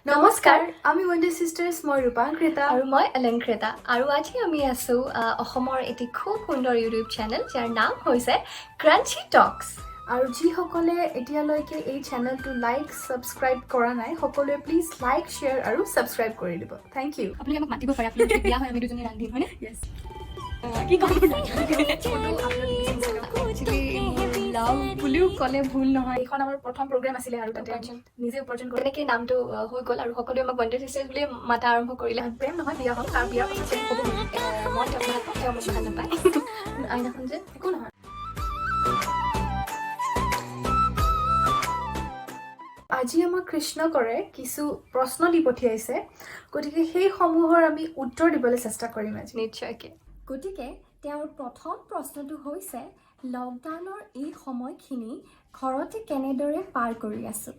নমস্কাৰ আমি ওয়েন্ডি সিস্টাৰ্স মই ৰূপাংকৃতা আৰু মই অলংকৃতা আৰু আজি আমি আছো অসমৰ এটি খুব সুন্দৰ ইউটিউব চেনেল যাৰ নাম হৈছে ক্ৰাঞ্চি টক্স আৰু যিসকলে এতিয়ালৈকে এই চেনেলটো লাইক সাবস্ক্ৰাইব কৰা নাই সকলোৱে প্লিজ লাইক শেয়াৰ আৰু সাবস্ক্ৰাইব কৰি দিব থ্যাংক ইউ আপুনি আমাক মাতিব পাৰে আপুনি যদি বিয়া হয় আমি দুজনী ৰান্ধিম হয়নে ইয়েস কি ক'ব লাভ বুলিও ক'লে ভুল নহয় এইখন আমাৰ প্ৰথম প্ৰগ্ৰাম আছিলে আৰু তাতে নিজে উপাৰ্জন কৰি তেনেকৈ নামটো হৈ গ'ল আৰু সকলোৱে আমাক ওয়েন্ডি সিস্টাৰ্স বুলি মাতা আৰম্ভ কৰিলে প্ৰেম নহয় বিয়া হ'ল তাৰ বিয়াৰ পাছত হ'ব মই তেওঁক ভাল পাওঁ তেওঁ মোক ভাল নাপায় আইনাখন যে একো নহয় আজি আমাক কৃষ্ণকৰে কিছু প্ৰশ্ন দি পঠিয়াইছে গতিকে সেই সমূহৰ আমি উত্তৰ দিবলৈ চেষ্টা কৰিম আজি নিশ্চয়কৈ গতিকে তেওঁৰ প্ৰথম প্ৰশ্নটো হৈছে লকডাউনৰ এই সময়খিনি ঘৰতে কেনেদৰে পাৰ কৰি আছোঁ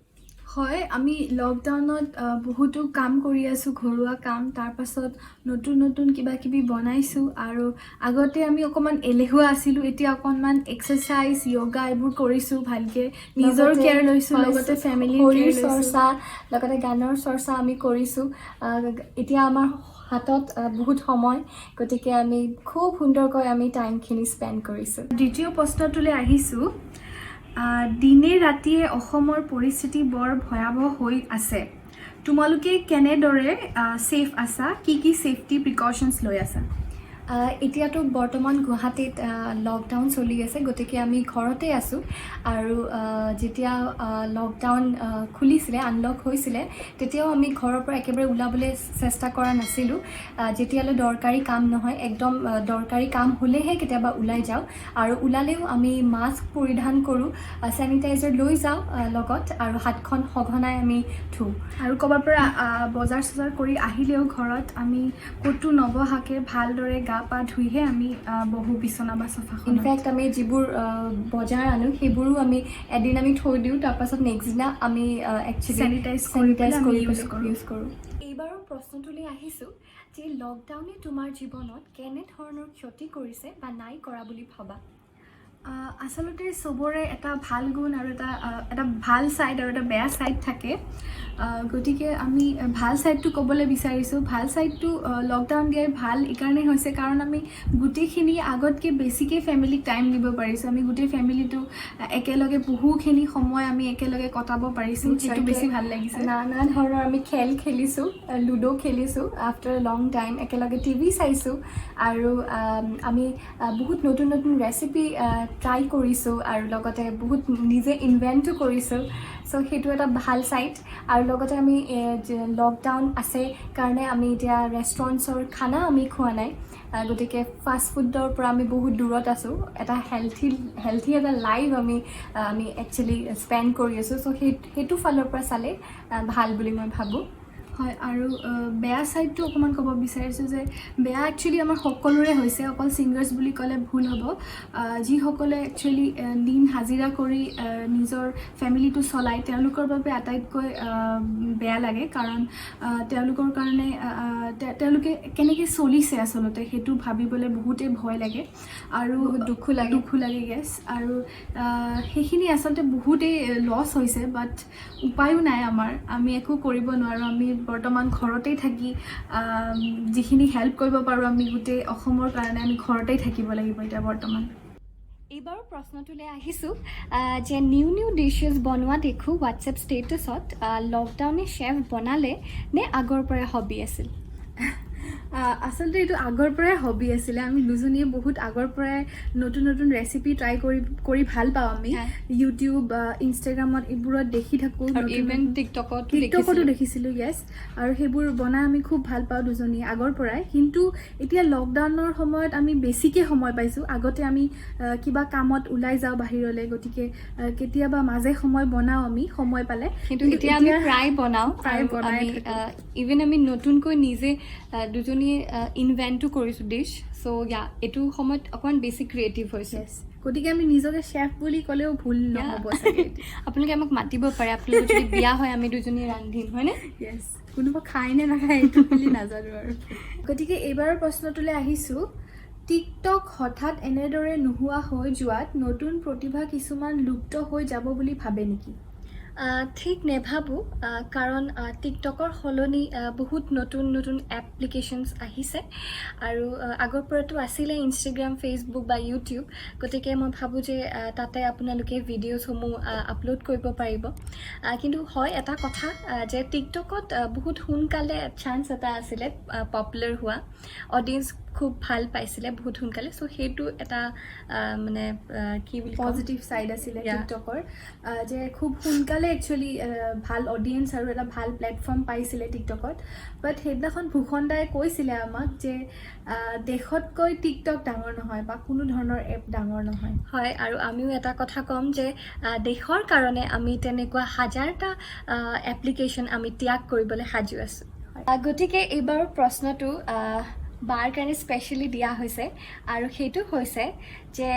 হয় আমি লকডাউনত বহুতো কাম কৰি আছোঁ ঘৰুৱা কাম তাৰপাছত নতুন নতুন কিবা কিবি বনাইছোঁ আৰু আগতে আমি অকণমান এলেহুৱা আছিলোঁ এতিয়া অকণমান এক্সাৰচাইজ য়োগা এইবোৰ কৰিছোঁ ভালকৈ নিজৰ কেয়াৰ লৈছোঁ লগতে ফেমিলিৰ শৰীৰ কেয়াৰ লৈছোঁ চৰ্চা লগতে গানৰ চৰ্চা আমি কৰিছোঁ এতিয়া আমাৰ হাতত বহুত সময় গতিকে আমি খুব সুন্দৰকৈ আমি টাইমখিনি স্পেণ্ড কৰিছোঁ দ্বিতীয় প্ৰশ্নটোলৈ আহিছোঁ দিনে ৰাতিয়ে অসমৰ পৰিস্থিতি বৰ ভয়াৱহ হৈ আছে তোমালোকে কেনেদৰে ছেফ আছা কি ছেফটি প্ৰিকশ্যনছ লৈ আছা এতিয়াতো বৰ্তমান গুৱাহাটীত লকডাউন চলি আছে গতিকে আমি ঘৰতে আছোঁ আৰু যেতিয়া লকডাউন খুলিছিলে আনলক হৈছিলে তেতিয়াও আমি ঘৰৰ পৰা একেবাৰে ওলাবলৈ চেষ্টা কৰা নাছিলোঁ যেতিয়ালৈ দৰকাৰী কাম নহয় একদম দৰকাৰী কাম হ'লেহে কেতিয়াবা ওলাই যাওঁ আৰু ওলালেও আমি মাস্ক পৰিধান কৰোঁ চেনিটাইজাৰ লৈ যাওঁ লগত আৰু হাতখন সঘনাই আমি ধুওঁ আৰু ক'ৰবাৰ পৰা বজাৰ চজাৰ কৰি আহিলেও ঘৰত আমি ক'তো নবহাকৈ ভালদৰে গা পা ধুইহে আমি বহু বিচনা বা চফাখন ইনফেক্ট আমি যিবোৰ বজাৰ আনো সেইবোৰো আমি এদিন আমি থৈ দিওঁ তাৰপাছত নেক্সট দিনা আমি একচুৱেলি চেনিটাইজ কৰি ইউজ কৰোঁ এইবাৰৰ প্ৰশ্নটোলৈ আহিছোঁ যে লকডাউনে তোমাৰ জীৱনত কেনেধৰণৰ ক্ষতি কৰিছে বা নাই কৰা বুলি ভাবা আচলতে চবৰে এটা ভাল গুণ আৰু এটা ভাল ছাইড আৰু এটা বেয়া ছাইড থাকে গতিকে আমি ভাল ছাইডটো ক'বলৈ বিচাৰিছোঁ ভাল ছাইডটো লকডাউন দিয়াই ভাল এইকাৰণেই হৈছে কাৰণ আমি গোটেইখিনি আগতকৈ বেছিকৈ ফেমিলিক টাইম দিব পাৰিছোঁ আমি গোটেই ফেমিলিটো একেলগে বহুখিনি সময় আমি একেলগে কটাব পাৰিছোঁ সেইটো বেছি ভাল লাগিছে নানা ধৰণৰ আমি খেল খেলিছোঁ লুডো খেলিছোঁ আফটাৰ লং টাইম একেলগে টিভি চাইছোঁ আৰু আমি বহুত নতুন নতুন ৰেচিপি ট্ৰাই কৰিছোঁ আৰু লগতে বহুত নিজে ইনভেণ্টো কৰিছোঁ চ' সেইটো এটা ভাল ছাইড আৰু লগতে আমি লকডাউন আছে কাৰণে আমি এতিয়া ৰেষ্টুৰেণ্টছৰ খানা আমি খোৱা নাই গতিকে ফাষ্ট ফুডৰ পৰা আমি বহুত দূৰত আছোঁ এটা হেল্থি এটা লাইফ আমি একচুৱেলি স্পেণ্ড কৰি আছোঁ চ' সেইটো ফালৰ পৰা চালে ভাল বুলি মই ভাবোঁ হয় আৰু বেয়া ছাইডটো অকণমান ক'ব বিচাৰিছোঁ যে বেয়া একচুৱেলি আমাৰ সকলোৰে হৈছে অকল ছিংগাৰ্ছ বুলি ক'লে ভুল হ'ব যিসকলে একচুৱেলি দিন হাজিৰা কৰি নিজৰ ফেমিলিটো চলায় তেওঁলোকৰ বাবে আটাইতকৈ বেয়া লাগে কাৰণ তেওঁলোকৰ কাৰণে তেওঁলোকে কেনেকৈ চলিছে আচলতে সেইটো ভাবিবলৈ বহুতেই ভয় লাগে আৰু দুখো লাগে গেছ আৰু সেইখিনি আচলতে বহুতেই লছ হৈছে বাট উপায়ো নাই আমি একো কৰিব নোৱাৰোঁ আমি বৰ্তমান ঘৰতেই থাকি যিখিনি হেল্প কৰিব পাৰোঁ আমি গোটেই অসমৰ কাৰণে আমি ঘৰতেই থাকিব লাগিব এতিয়া বৰ্তমান এইবাৰৰ প্ৰশ্নটোলৈ আহিছোঁ যে নিউ ডিছেছ বনোৱা দেখোঁ হোৱাটছএপ ষ্টেটাছত লকডাউনে চেফ বনালে নে আগৰ পৰাই হবি আছিল আচলতে এইটো আগৰ পৰাই হবি আছিলে আমি দুজনীয়ে বহুত আগৰ পৰাই নতুন নতুন ৰেচিপি ট্ৰাই কৰি ভাল পাওঁ আমি ইউটিউব ইনষ্টাগ্ৰামত এইবোৰত দেখি থাকোঁ ইভেন টিকটকতো দেখিছিলোঁ য়েছ আৰু সেইবোৰ বনাই আমি খুব ভাল পাওঁ দুজনীয়ে আগৰ পৰাই কিন্তু এতিয়া লকডাউনৰ সময়ত আমি বেছিকৈ সময় পাইছোঁ আগতে আমি কিবা কামত ওলাই যাওঁ বাহিৰলৈ গতিকে কেতিয়াবা মাজে সময় বনাওঁ আমি সময় পালে কিন্তু এতিয়া আমি প্ৰায় বনাই ইভেন আমি নতুনকৈ নিজে দুজনীয়ে ইনভেণ্টো কৰিছোঁ ডিছ চ' এইটো সময়ত অকণমান বেছি ক্ৰিয়েটিভ হৈছে গতিকে আমি নিজকে চেফ বুলি ক'লেও ভুল নহ'ব আপোনালোকে আমাক মাতিব পাৰে আপোনালোকে যদি বিয়া হয় আমি দুজনীয়ে ৰান্ধিম হয়নে য়েছ কোনোবা খায় নে নাখায় এইটো বুলি নাজানো আৰু গতিকে এইবাৰৰ প্ৰশ্নটোলৈ আহিছোঁ টিকটক হঠাৎ এনেদৰে নোহোৱা হৈ যোৱাত নতুন প্ৰতিভা কিছুমান লুপ্ত হৈ যাব বুলি ভাবে নেকি ঠিক নেভাবোঁ কাৰণ টিকটকৰ সলনি বহুত নতুন নতুন এপ্লিকেশ্যনছ আহিছে আৰু আগৰ পৰাতো আছিলে ইনষ্টাগ্ৰাম ফেচবুক বা ইউটিউব গতিকে মই ভাবোঁ যে তাতে আপোনালোকে ভিডিঅ'জসমূহ আপলোড কৰিব পাৰিব কিন্তু হয় এটা কথা যে টিকটকত বহুত সোনকালে চান্স এটা আছিলে পপুলাৰ হোৱা অডিয়েঞ্চ খুব ভাল পাইছিলে বহুত সোনকালে চ' সেইটো এটা মানে কি বুলি পজিটিভ ছাইড আছিলে Yeah. টিকটকৰ যে খুব সোনকালে একচুৱেলি ভাল অডিয়েঞ্চ আৰু এটা ভাল প্লেটফৰ্ম পাইছিলে টিকটকত বাট সেইদিনাখন ভূষণ দাই কৈছিলে আমাক যে দেশতকৈ টিকটক ডাঙৰ নহয় বা কোনো ধৰণৰ এপ ডাঙৰ নহয় হয় আৰু আমিও এটা কথা ক'ম যে দেশৰ কাৰণে আমি তেনেকুৱা হাজাৰটা এপ্লিকেশ্যন আমি ত্যাগ কৰিবলৈ সাজু আছোঁ গতিকে এইবাৰ প্ৰশ্নটো বাৰ কাৰণে স্পেচিয়েলি দিয়া হৈছে আৰু সেইটো হৈছে যে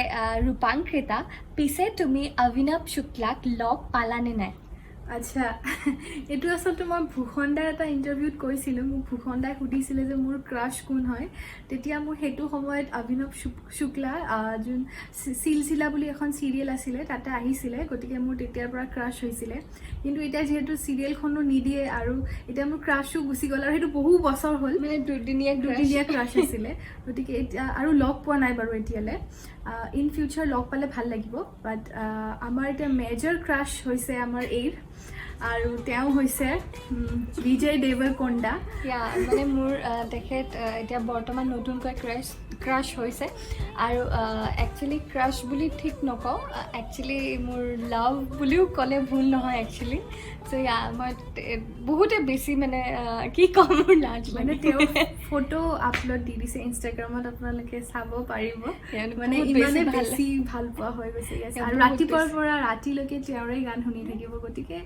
ৰূপাংকৃতা পিছে তুমি অভিনৱ শুক্লাক লগ পালানে নাই আচ্ছা এইটো আচলতে মই ভূষণ দাৰ এটা ইণ্টাৰভিউত কৈছিলোঁ মোক ভূষণ দাই সুধিছিলে যে মোৰ ক্ৰাছ কোন হয় তেতিয়া মোৰ সেইটো সময়ত অভিনৱ শুক্লা যোন চিলচিলা বুলি এখন চিৰিয়েল আছিলে তাতে আহিছিলে গতিকে মোৰ তেতিয়াৰ পৰা ক্ৰাছ হৈছিলে কিন্তু এতিয়া যিহেতু চিৰিয়েলখনো নিদিয়ে আৰু এতিয়া মোৰ ক্ৰাছো গুচি গ'ল আৰু সেইটো বহু বছৰ হ'ল মানে দুদিনীয়া ক্ৰাছ আছিলে গতিকে এতিয়া আৰু লগ পোৱা নাই বাৰু এতিয়ালৈ ইন ফিউচাৰ লগ পালে ভাল লাগিব বাট আমাৰ এতিয়া মেজৰ ক্ৰাছ হৈছে আমাৰ এইৰ আৰু তেওঁ হৈছে বিজয় দেৱৰকোণ্ডা মানে মোৰ তেখেত এতিয়া বৰ্তমান নতুনকৈ ক্ৰাছ হৈছে আৰু একচুৱেলি ক্ৰাছ বুলি ঠিক নকওঁ একচুৱেলি মোৰ লাভ বুলিও ক'লে ভুল নহয় একচুৱেলি চ' মই বহুতে বেছি মানে কি ক'ম মোৰ লাজ মানে তেওঁ ফটো আপলোড দি দিছে ইনষ্টাগ্ৰামত আপোনালোকে চাব পাৰিব মানে ইমানে বেছি ভাল পোৱা হৈ গৈছে আৰু ৰাতিপুৱাৰ পৰা ৰাতিলৈকে তেওঁৰে গান শুনি থাকিব গতিকে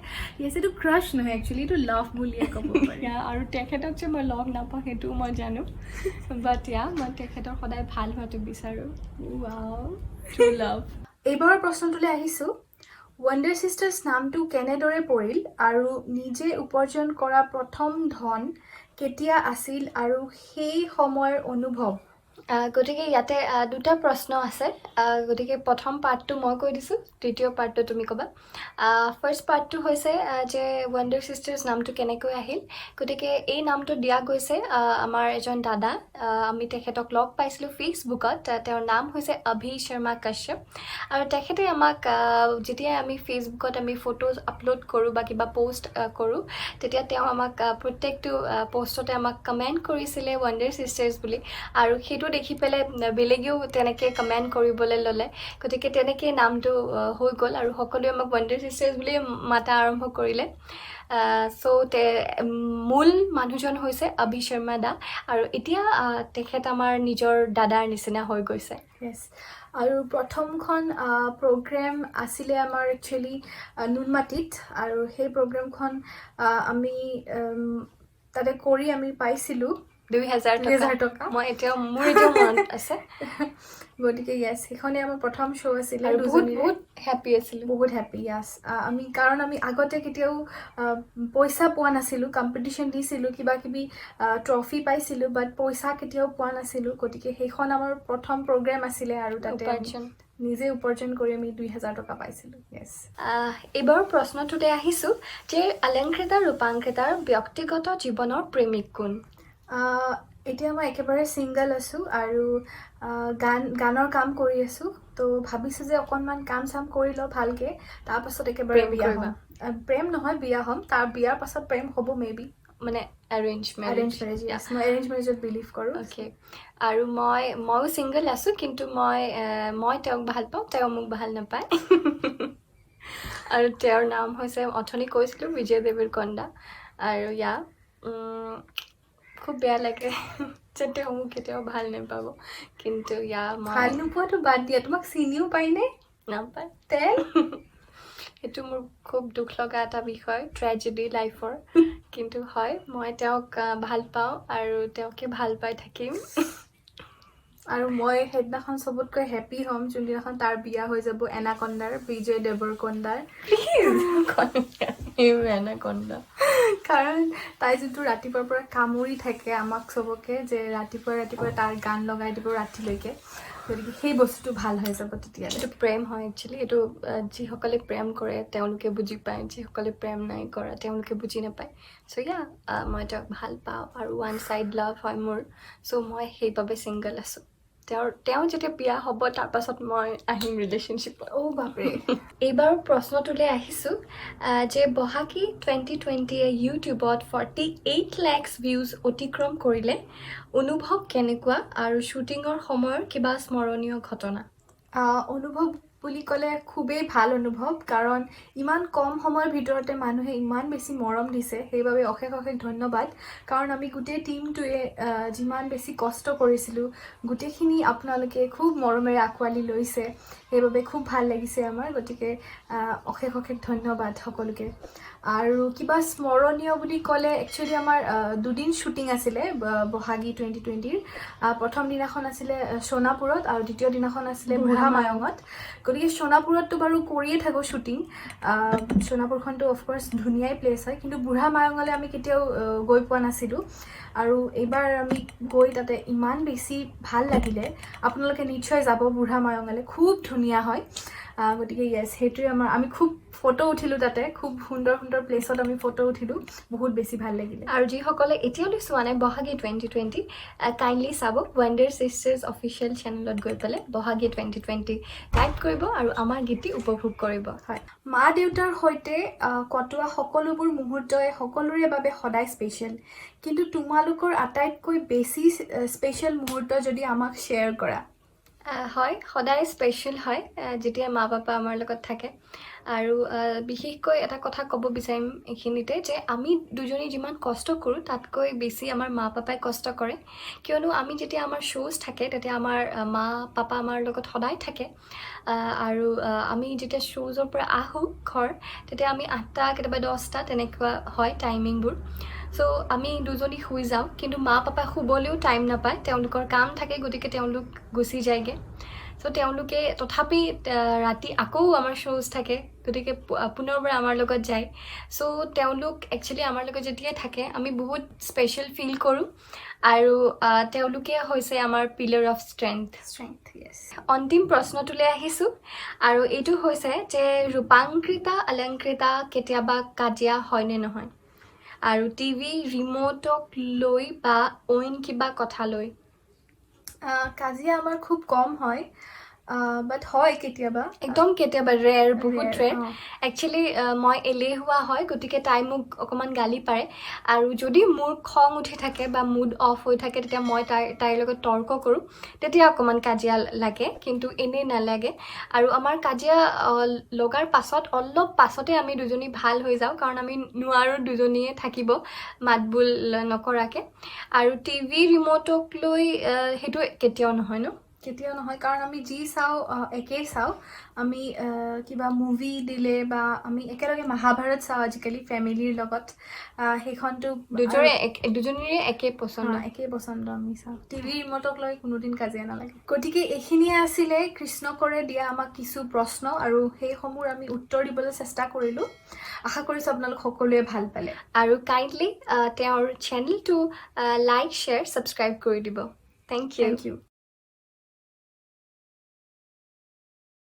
য়েছ এইটো ক্ৰাছ নহয় একচুৱেলি এইটো লাভ বুলিয়ে ক'ব পাৰি আৰু তেখেতক যে মই লগ নাপাওঁ সেইটোও মই জানো বাট মই তেখেতৰ সদায় ভাল হোৱাটো বিচাৰোঁ ট্ৰু লাভ এইবাৰৰ প্ৰশ্নটোলৈ আহিছোঁ ৱণ্ডাৰ চিষ্টাৰ্ছ নামটো কেনেদৰে পৰিল আৰু নিজে উপাৰ্জন কৰা প্ৰথম ধন কেতিয়া আছিল আৰু সেই সময়ৰ অনুভৱ গতিকে ইয়াতে দুটা প্ৰশ্ন আছে গতিকে প্ৰথম পাৰ্টটো মই কৈ দিছোঁ দ্বিতীয় পাৰ্টটো তুমি ক'বা ফাৰ্ষ্ট পাৰ্টটো হৈছে যে ৱণ্ডাৰ চিষ্টাৰ্ছ নামটো কেনেকৈ আহিল গতিকে এই নামটো দিয়া গৈছে আমাৰ এজন দাদা আমি তেখেতক লগ পাইছিলোঁ ফেচবুকত তেওঁৰ নাম হৈছে অভি শৰ্মা কাশ্যপ আৰু তেখেতে আমাক যেতিয়া আমি ফেচবুকত আমি ফটোজ আপলোড কৰোঁ বা কিবা পষ্ট কৰোঁ তেতিয়া তেওঁ আমাক প্ৰত্যেকটো পষ্টতে আমাক কমেণ্ট কৰিছিলে ৱণ্ডাৰ চিষ্টাৰ্ছ বুলি আৰু সেইটো দেখি পেলাই বেলেগেও তেনেকৈ কমেণ্ট কৰিবলৈ ল'লে গতিকে তেনেকৈ নামটো হৈ গ'ল আৰু সকলোৱে আমাক ৱণ্ডাৰ চিষ্টাৰ্ছ বুলি মাতা আৰম্ভ কৰিলে চ' মূল মানুহজন হৈছে অভি শৰ্মা দা আৰু এতিয়া তেখেত আমাৰ নিজৰ দাদাৰ নিচিনা হৈ গৈছে য়েছ আৰু প্ৰথমখন প্ৰগ্ৰেম আছিলে আমাৰ একচুৱেলি নুনমাটিত আৰু সেই প্ৰগ্ৰেমখন আমি তাতে কৰি আমি পাইছিলোঁ 2000 টকা মই মোৰ এতিয়াও মনত আছে গতিকে য়েছ সেইখনে আমাৰ প্ৰথম শ্ব' আছিলে আৰু বহুত হেপী আছিলোঁ বহুত হেপী য়েছ কাৰণ আমি আগতে কেতিয়াও পইচা পোৱা নাছিলোঁ কম্পিটিশ্যন দিছিলোঁ কিবা কিবি ট্ৰফি পাইছিলোঁ বাট পইচা কেতিয়াও পোৱা নাছিলোঁ গতিকে সেইখন আমাৰ প্ৰথম প্ৰগ্ৰেম আছিলে আৰু তাতে নিজে উপাৰ্জন কৰি আমি 2000 টকা পাইছিলোঁ য়েছ এইবাৰ প্ৰশ্নটোতে আহিছোঁ যে অলংকৃতা ৰূপাংকৃতাৰ ব্যক্তিগত জীৱনৰ প্ৰেমিক কোন এতিয়া মই একেবাৰে ছিংগল আছোঁ আৰু গানৰ কাম কৰি আছোঁ তো ভাবিছোঁ যে অকণমান কাম চাম কৰি লওঁ ভালকৈ তাৰপাছত একেবাৰে বিয়া হ'ম প্ৰেম নহয় বিয়া হ'ম তাৰ বিয়াৰ পাছত প্ৰেম হ'ব মেবি মানে এৰেঞ্জ মেৰেজ মই এৰেঞ্জ মেৰেজত বিলিভ কৰোঁ অ'কে আৰু ময়ো ছিংগল আছোঁ কিন্তু মই তেওঁক ভাল পাওঁ তেওঁ মোক ভাল নাপায় আৰু তেওঁৰ নাম হৈছে অথনি কৈছিলোঁ বিজয় দেৱৰকোণ্ডা আৰু খুব বেয়া লাগে যে তেওঁ মোক কেতিয়াও ভাল নাপাব কিন্তু ভাল নোপোৱাটো বাদ দিয়া তোমাক চিনিও পায়নে নাপায় সেইটো মোৰ খুব দুখ লগা এটা বিষয় ট্ৰেজেডি লাইফৰ কিন্তু হয় মই তেওঁক ভাল পাওঁ আৰু তেওঁকে ভাল পাই থাকিম আৰু মই সেইদিনাখন চবতকৈ হেপী হ'ম যোনদিনাখন তাৰ বিয়া হৈ যাব এনাকন্দাৰ বিজয় দেৱৰকোণ্ডাৰ এনাকন্দা কাৰণ তাই যোনটো ৰাতিপুৱাৰ পৰা কামুৰি থাকে আমাক চবকে যে ৰাতিপুৱাই তাৰ গান লগাই দিব ৰাতিলৈকে গতিকে সেই বস্তুটো ভাল হৈ যাব তেতিয়ালৈ এইটো প্ৰেম হয় একচুৱেলি এইটো যিসকলে প্ৰেম কৰে তেওঁলোকে বুজি পায় যিসকলে প্ৰেম নাই কৰা তেওঁলোকে বুজি নাপায় চ' ইয়া মই তেওঁক ভাল পাওঁ আৰু ওৱান ছাইড লাভ হয় মোৰ চ' মই সেইবাবে ছিংগল আছোঁ তেওঁ যেতিয়া বিয়া হ'ব তাৰপাছত মই আহিম ৰিলেশ্যনশ্বিপত অ' বাপৰে এইবাৰ প্ৰশ্নটোলৈ আহিছোঁ যে বহাগী 2020 ইউটিউবত 48 লাখ ভিউজ অতিক্ৰম কৰিলে অনুভৱ কেনেকুৱা আৰু শ্বুটিঙৰ সময়ৰ কিবা স্মৰণীয় ঘটনা অনুভৱ বুলি ক'লে খুবেই ভাল অনুভৱ কাৰণ ইমান কম সময়ৰ ভিতৰতে মানুহে ইমান বেছি মৰম দিছে সেইবাবে অশেষ অশেষ ধন্যবাদ কাৰণ আমি গোটেই টীমটোৱে যিমান বেছি কষ্ট কৰিছিলোঁ গোটেইখিনি আপোনালোকে খুব মৰমেৰে আঁকোৱালি লৈছে সেইবাবে খুব ভাল লাগিছে আমাৰ গতিকে অশেষ অশেষ ধন্যবাদ সকলোকে আৰু কিবা স্মৰণীয় বুলি ক'লে একচুৱেলি আমাৰ দুদিন শ্বুটিং আছিলে বহাগী 2020ৰ প্ৰথম দিনাখন আছিলে সোণাপুৰত আৰু দ্বিতীয় দিনাখন আছিলে বুঢ়া মায়ঙত গতিকে সোণাপুৰততো বাৰু কৰিয়ে থাকোঁ শ্বুটিং সোণাপুৰখনতো অফক'ৰ্ছ ধুনীয়াই প্লেচ হয় কিন্তু বুঢ়া মায়ঙলৈ আমি কেতিয়াও গৈ পোৱা নাছিলোঁ আৰু এইবাৰ আমি গৈ তাতে ইমান বেছি ভাল লাগিলে আপোনালোকে নিশ্চয় যাব বুঢ়া মায়ঙলৈ খুব ধুনীয়া হয় গতিকে য়েছ সেইটোৱে আমি খুব ফটো উঠিলোঁ তাতে খুব সুন্দৰ সুন্দৰ প্লেচত আমি ফটো উঠিলোঁ বহুত বেছি ভাল লাগিলে আৰু যিসকলে এতিয়ালৈ চোৱা নাই বহাগী 2020 কাইণ্ডলি চাব ৱাণ্ডাৰ ছিষ্টাৰ্ছ অফিচিয়েল চেনেলত গৈ পেলাই বহাগী 2020 লাইক কৰিব আৰু আমাৰ গীতি উপভোগ কৰিব হয় মা দেউতাৰ সৈতে কটোৱা সকলোবোৰ মুহূৰ্তই সকলোৰে বাবে সদায় স্পেচিয়েল কিন্তু তোমালোকৰ আটাইতকৈ বেছি স্পেচিয়েল মুহূৰ্ত যদি আমাক শ্বেয়াৰ কৰা হয় সদায় স্পেচিয়েল হয় যেতিয়া মা পাপা আমাৰ লগত থাকে আৰু বিশেষকৈ এটা কথা ক'ব বিচাৰিম এইখিনিতে যে আমি দুজনী যিমান কষ্ট কৰোঁ তাতকৈ বেছি আমাৰ মা পাপাই কষ্ট কৰে কিয়নো আমি যেতিয়া আমাৰ শ্ব'জ থাকে তেতিয়া আমাৰ মা পাপা আমাৰ লগত সদায় থাকে আৰু আমি যেতিয়া শ্ব'জৰ পৰা আহোঁ ঘৰ তেতিয়া আমি 8টা কেতিয়াবা 10টা তেনেকুৱা হয় টাইমিংবোৰ চ' আমি দুজনী শুই যাওঁ কিন্তু মা পাপাই শুবলৈও টাইম নাপায় তেওঁলোকৰ কাম থাকে গতিকে তেওঁলোক গুচি যায়গৈ চ' তেওঁলোকে তথাপি ৰাতি আকৌ আমাৰ শ্ব'জ থাকে গতিকে পুনৰবাৰ আমাৰ লগত যায় চ' তেওঁলোক একচুৱেলি আমাৰ লগত যেতিয়াই থাকে আমি বহুত স্পেচিয়েল ফিল কৰোঁ আৰু তেওঁলোকে হৈছে আমাৰ পিলাৰ অফ ষ্ট্ৰেংথ য়েছ অন্তিম প্ৰশ্নটোলৈ আহিছোঁ আৰু এইটো হৈছে যে ৰূপাংকৃতা অলংকৃতা কেতিয়াবা কাজিয়া হয়নে নহয় আৰু টিভি ৰিম'টক লৈ বা অইন কিবা কথা লৈ কাজিয়া আমাৰ খুব কম হয় বাট হয় কেতিয়াবা একদম কেতিয়াবা ৰেয়াৰ বহুত ৰেয়াৰ অঁ। একচুৱেলি মই এলেহুৱা হয় গতিকে তাই মোক অকণমান গালি পাৰে আৰু যদি মোৰ খং উঠি থাকে বা মুড অফ হৈ থাকে তেতিয়া মই তাইৰ লগত তৰ্ক কৰোঁ তেতিয়া অকণমান কাজিয়া লাগে কিন্তু এনেই নালাগে আৰু আমাৰ কাজিয়া লগাৰ পাছত অলপ পাছতে আমি দুজনী ভাল হৈ যাওঁ কাৰণ আমি নোৱাৰোঁ দুজনীয়ে থাকিব মাতবোল নকৰাকৈ আৰু টিভি ৰিম'টক লৈ সেইটো কেতিয়াও নহয় ন কেতিয়াও নহয় কাৰণ আমি যি চাওঁ একেই চাওঁ আমি কিবা মুভি দিলে বা আমি একেলগে মহাভাৰত চাওঁ আজিকালি ফেমিলিৰ লগত সেইখনটো দুজনীৰে একেই পচন্দ একেই পচন্দ আমি চাওঁ টিভি ৰিম'টক লৈ কোনোদিন কাজিয়া নালাগে গতিকে এইখিনিয়ে আছিলে কৃষ্ণকৰে দিয়া আমাক কিছু প্ৰশ্ন আৰু সেইসমূহৰ আমি উত্তৰ দিবলৈ চেষ্টা কৰিলোঁ আশা কৰিছোঁ আপোনালোক সকলোৱে ভাল পালে আৰু কাইণ্ডলি তেওঁৰ চেনেলটো লাইক শ্বেয়াৰ ছাবস্ক্ৰাইব কৰি দিব থেংক ইউ